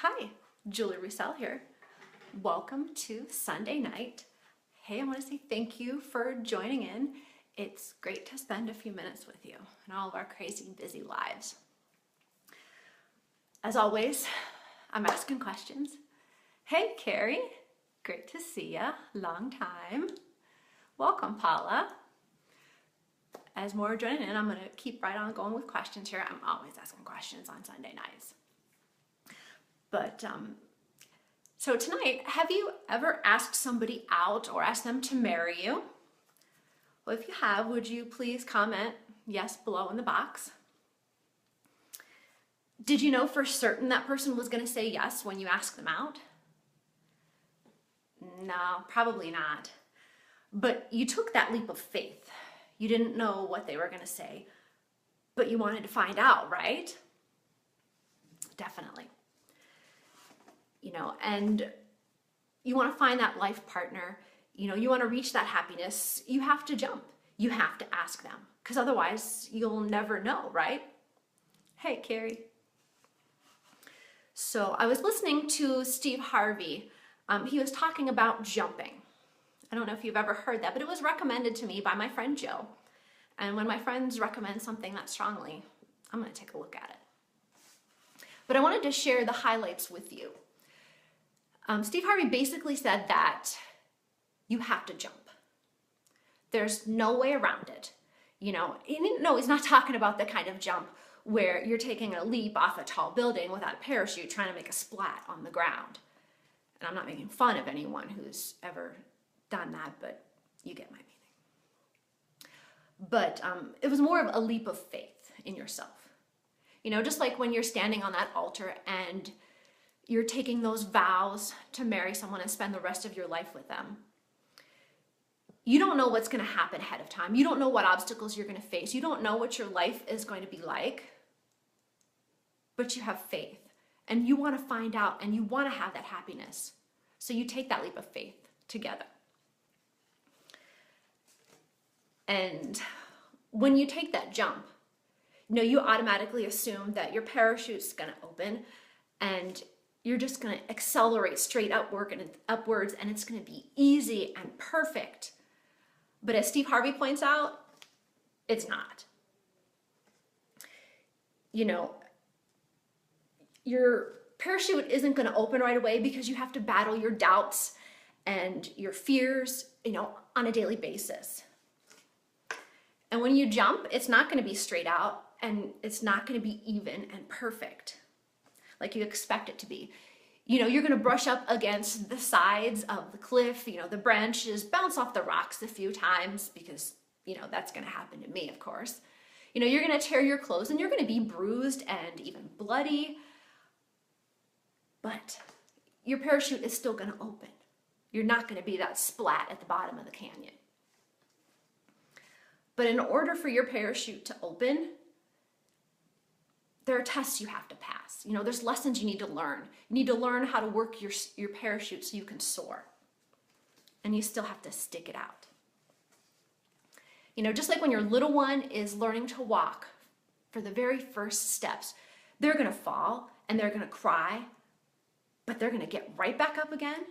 Hi, Julie Roussel here. Welcome to Sunday night. Hey, I want to say thank you for joining in. It's great to spend a few minutes with you in all of our crazy, busy lives. As always, I'm asking questions. Hey, Carrie, great to see ya. Long time. Welcome, Paula. As more are joining in, I'm going to keep right on going with questions here. I'm always asking questions on Sunday nights. But so tonight, have you ever asked somebody out or asked them to marry you? Well, if you have, would you please comment yes below in the box? Did you know for certain that person was going to say yes when you asked them out? No, probably not. But you took that leap of faith. You didn't know what they were going to say, but you wanted to find out, right? Definitely. And you want to find that life partner, you want to reach that happiness, you have to jump. You have to ask them, because otherwise you'll never know, right? Hey, Carrie. So I was listening to Steve Harvey. He was talking about jumping. I don't know if you've ever heard that, but it was recommended to me by my friend Joe. And when my friends recommend something that strongly, I'm going to take a look at it. But I wanted to share the highlights with you. Steve Harvey basically said that you have to jump. There's no way around it. He's not talking about the kind of jump where you're taking a leap off a tall building without a parachute trying to make a splat on the ground. And I'm not making fun of anyone who's ever done that, but you get my meaning. But it was more of a leap of faith in yourself. Just like when you're standing on that altar and you're taking those vows to marry someone and spend the rest of your life with them. You don't know what's going to happen ahead of time. You don't know what obstacles you're going to face. You don't know what your life is going to be like, but you have faith and you want to find out and you want to have that happiness. So you take that leap of faith together. And when you take that jump, you automatically assume that your parachute's going to open and you're just going to accelerate straight upwards and it's going to be easy and perfect. But as Steve Harvey points out, it's not. Your parachute isn't going to open right away because you have to battle your doubts and your fears, on a daily basis. And when you jump, it's not going to be straight out and it's not going to be even and perfect like you expect it to be. You're going to brush up against the sides of the cliff, the branches, bounce off the rocks a few times because, that's going to happen to me, of course. You're going to tear your clothes and you're going to be bruised and even bloody, but your parachute is still going to open. You're not going to be that splat at the bottom of the canyon. But in order for your parachute to open, there are tests you have to pass. There's lessons you need to learn. You need to learn how to work your parachute so you can soar. And you still have to stick it out. Just like when your little one is learning to walk for the very first steps, they're going to fall and they're going to cry, but they're going to get right back up again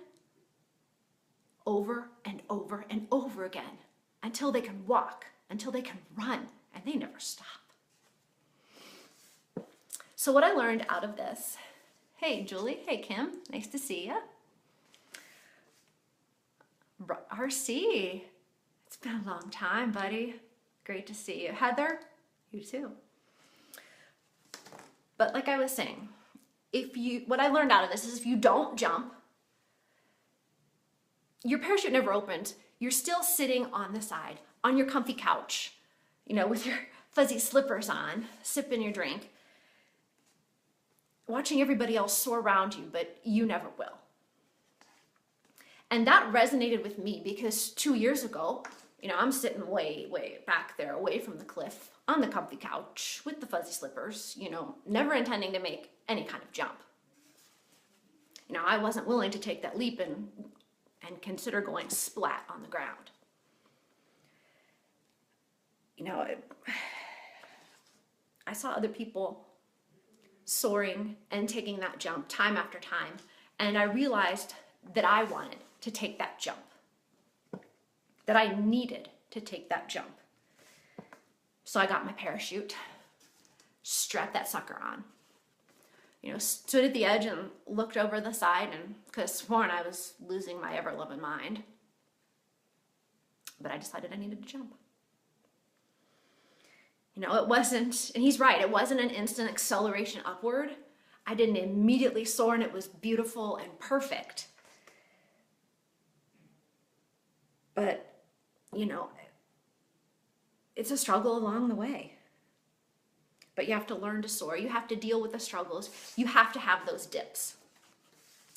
over and over and over again until they can walk, until they can run, and they never stop. So what I learned out of this, hey Julie, hey Kim, nice to see you. RC, it's been a long time, buddy. Great to see you. Heather, you too. But like I was saying, what I learned out of this is if you don't jump, your parachute never opens. You're still sitting on the side, on your comfy couch, with your fuzzy slippers on, sipping your drink, watching everybody else soar around you, but you never will. And that resonated with me because 2 years ago, I'm sitting way, way back there away from the cliff on the comfy couch with the fuzzy slippers, never intending to make any kind of jump. I wasn't willing to take that leap and consider going splat on the ground. I saw other people soaring and taking that jump time after time. And I realized that I wanted to take that jump, that I needed to take that jump. So I got my parachute, strapped that sucker on, stood at the edge and looked over the side and could have sworn I was losing my ever-loving mind. But I decided I needed to jump. It wasn't, and he's right, it wasn't an instant acceleration upward. I didn't immediately soar and it was beautiful and perfect. But, it's a struggle along the way. But you have to learn to soar. You have to deal with the struggles. You have to have those dips.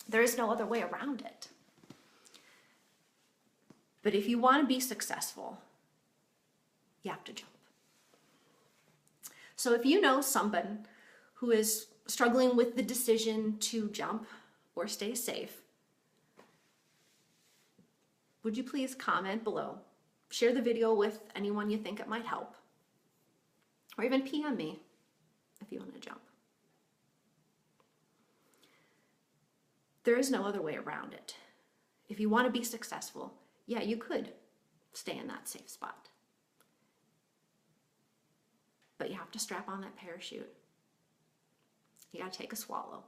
There is no other way around it. But if you want to be successful, you have to jump. So if you know someone who is struggling with the decision to jump or stay safe, would you please comment below? Share the video with anyone you think it might help. Or even PM me if you want to jump. There is no other way around it. If you want to be successful, yeah, you could stay in that safe spot. But you have to strap on that parachute. You got to take a swallow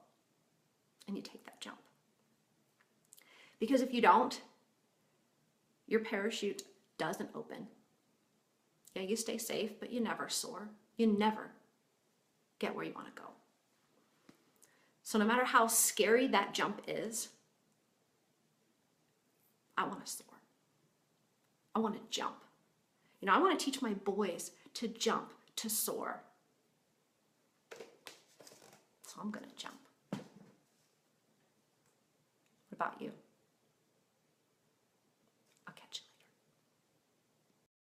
and you take that jump. Because if you don't, your parachute doesn't open. Yeah, you stay safe, but you never soar. You never get where you want to go. So no matter how scary that jump is, I want to soar. I want to jump. I want to teach my boys to jump, to soar. So I'm going to jump. What about you?